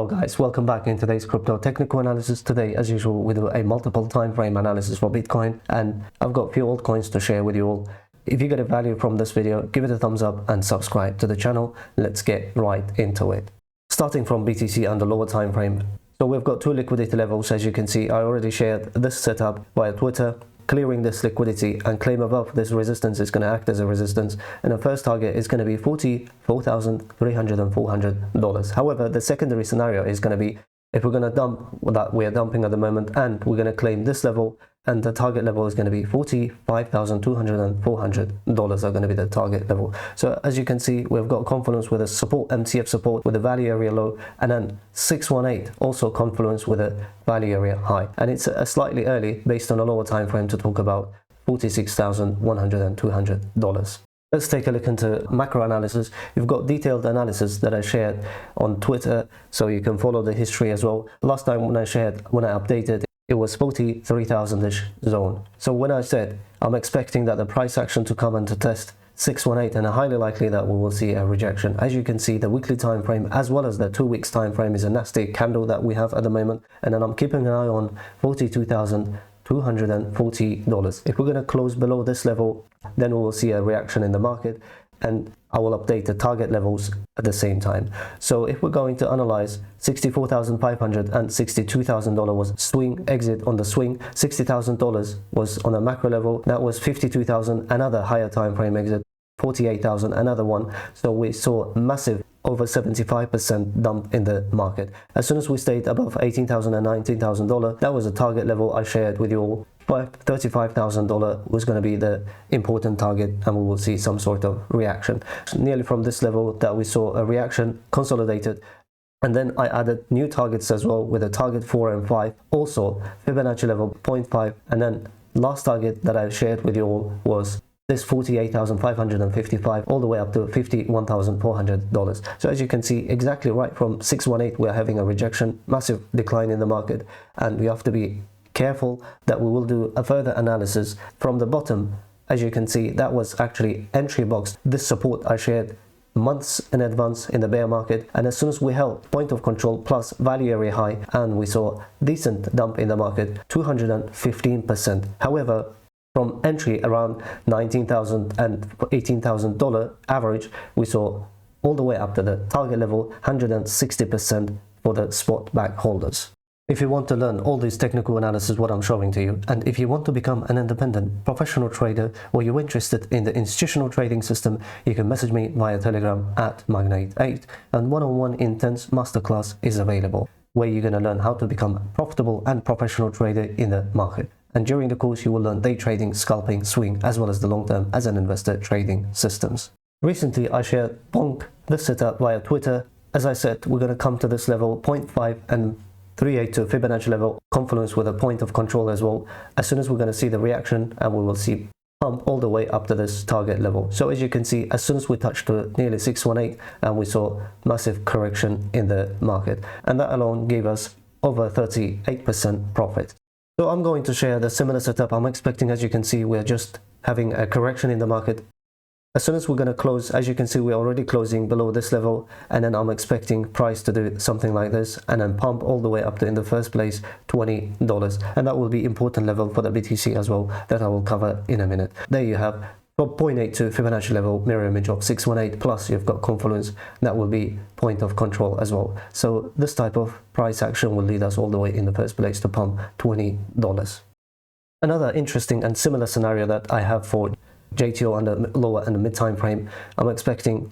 Hello guys, welcome back in today's crypto technical analysis. Today as usual with a multiple time frame analysis for Bitcoin, and I've got a few altcoins to share with you all. If you get a value from this video, give it a thumbs up and subscribe to the channel. Let's get right into it. Starting from BTC and the lower time frame. So we've got two liquidity levels. As you can see, I already shared this setup via Twitter. Clearing this liquidity and claim above this resistance is going to act as a resistance, and the first target is going to be $44,300 and $400. However, the secondary scenario is going to be if we're going to dump that we are dumping at the moment, and we're going to claim this level, and the target level is going to be $45,200 and $400 are going to be the target level. So as you can see, we've got confluence with a support, MTF support with a value area low, and then 618 also confluence with a value area high. And it's a slightly early based on a lower time frame to talk about $46,100 and $200. Let's take a look into macro analysis. You've got detailed analysis that I shared on Twitter, so you can follow the history as well. Last time when I updated, it was 43,000-ish zone. So when I said I'm expecting that the price action to come and to test 618, and highly likely that we will see a rejection. As you can see, the weekly time frame as well as the 2 weeks time frame is a nasty candle that we have at the moment, and then I'm keeping an eye on $42,240. If we're going to close below this level, then we will see a reaction in the market, and I will update the target levels at the same time. So if we're going to analyze, $64,500 and $62,000 was swing exit on the swing, $60,000 was on a macro level, that was $52,000, another higher time frame exit, $48,000, another one. So we saw massive over 75% dump in the market. As soon as we stayed above $18,000 and $19,000, that was a target level I shared with you all. $35,000 was going to be the important target, and we will see some sort of reaction. Nearly from this level that we saw a reaction, consolidated, and then I added new targets as well with a target 4 and 5, also Fibonacci level 0.5, and then last target that I shared with you all was this $48,555 all the way up to $51,400. So as you can see, exactly right from 618 we are having a rejection, massive decline in the market, and we have to be careful that we will do a further analysis from the bottom. As you can see, that was actually entry box. This support I shared months in advance in the bear market, and as soon as we held point of control plus value area high, and we saw decent dump in the market, 215%. However, from entry around $19,000 and $18,000 average, we saw all the way up to the target level 160% for the spot back holders. If you want to learn all these technical analysis what I'm showing to you, and if you want to become an independent professional trader, or you're interested in the institutional trading system, you can message me via Telegram at Magnate8, and one-on-one intense masterclass is available, where you're going to learn how to become a profitable and professional trader in the market. And during the course you will learn day trading, scalping, swing, as well as the long-term as an investor trading systems. Recently I shared Bonk, this setup via Twitter. As I said, we're going to come to this level 0.5 and 382 Fibonacci level, confluence with a point of control as well. As soon as we're going to see the reaction, and we will see pump all the way up to this target level. So as you can see, as soon as we touched to nearly 618, and we saw massive correction in the market, and that alone gave us over 38% profit. So I'm going to share the similar setup I'm expecting. As you can see, we're just having a correction in the market. As soon as we're going to close, as you can see, we're already closing below this level, and then I'm expecting price to do something like this and then pump all the way up to, in the first place, $20, and that will be important level for the BTC as well, that I will cover in a minute. There you have 0.82 Fibonacci level, mirror image of 618, plus you've got confluence, that will be point of control as well. So this type of price action will lead us all the way in the first place to pump $20. Another interesting and similar scenario that I have for JTO on the lower and the mid time frame, I'm expecting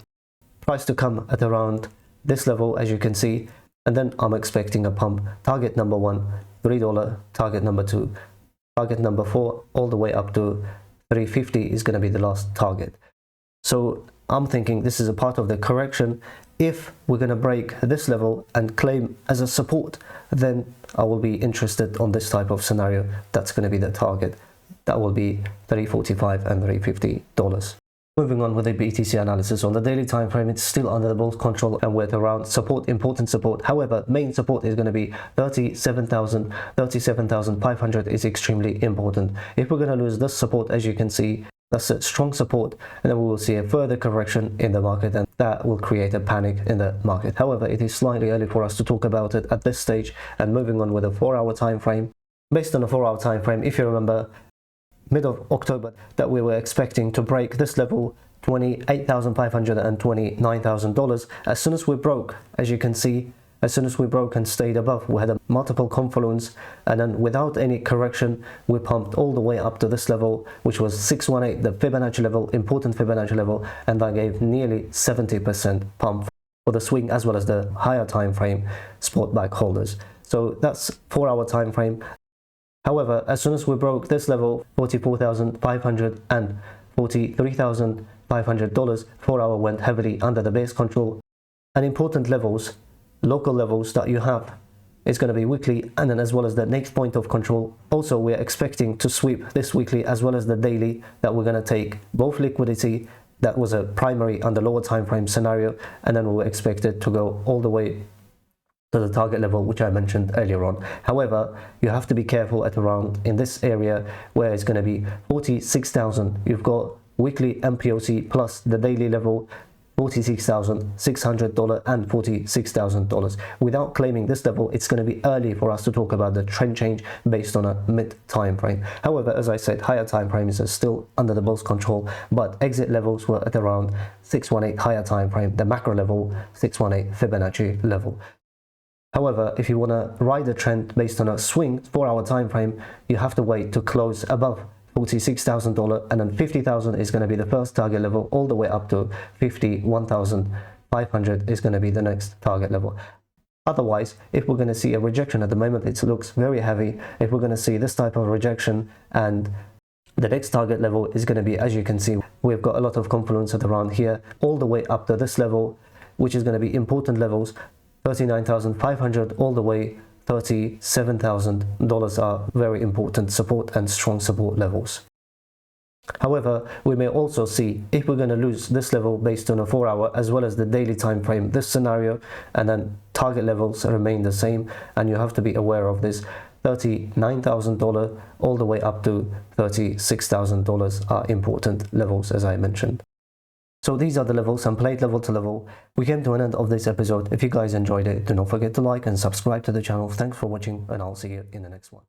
price to come at around this level, as you can see, and then I'm expecting a pump. Target number 1, $3, target number 2, target number 4, all the way up to 350 is going to be the last target. So I'm thinking this is a part of the correction. If we're going to break this level and claim as a support, then I will be interested on this type of scenario. That's going to be the target. That will be $345 and $350. Moving on with the BTC analysis, on the daily time frame, it's still under the bull's control and with around support, important support. However, main support is going to be 37,500 is extremely important. If we're going to lose this support, as you can see, That's a strong support, and then we will see a further correction in the market, and that will create a panic in the market. However, it is slightly early for us to talk about it at this stage. And moving on with a 4-hour time frame. Based on a 4-hour time frame, if you remember, mid of October, that we were expecting to break this level, $28,500 and $29,000. As soon as we broke, as you can see, as soon as we broke and stayed above, we had a multiple confluence, and then without any correction, we pumped all the way up to this level, which was 618, the Fibonacci level, important Fibonacci level, and that gave nearly 70% pump for the swing as well as the higher time frame spot back holders. So that's 4-hour time frame. However, as soon as we broke this level, $44,500 and $43,500, 4-hour went heavily under the base control. And important levels, local levels that you have, is going to be weekly, and then as well as the next point of control. Also, we're expecting to sweep this weekly as well as the daily, that we're going to take both liquidity. That was a primary under lower time frame scenario, and then we were expected to go all the way to the target level, which I mentioned earlier on. However, you have to be careful at around in this area where it's going to be 46,000. You've got weekly MPOC plus the daily level, $46,600 and $46,000. Without claiming this level, it's going to be early for us to talk about the trend change based on a mid time frame. However, as I said, higher time frames are still under the bull's control, but exit levels were at around 618 higher time frame, the macro level 618 Fibonacci level. However, if you want to ride a trend based on a swing 4-hour time frame, you have to wait to close above $46,000, and then $50,000 is going to be the first target level, all the way up to $51,500 is going to be the next target level. Otherwise, if we're going to see a rejection, at the moment it looks very heavy, if we're going to see this type of rejection, and the next target level is going to be, as you can see, we've got a lot of confluence at around here, all the way up to this level, which is going to be important levels, $39,500 all the way $37,000 are very important support and strong support levels. However, we may also see, if we're going to lose this level based on a 4-hour as well as the daily time frame, this scenario, and then target levels remain the same, and you have to be aware of this. $39,000 all the way up to $36,000 are important levels, as I mentioned. So these are the levels and played level to level. We came to an end of this episode. If you guys enjoyed it, do not forget to like and subscribe to the channel. Thanks for watching, and I'll see you in the next one.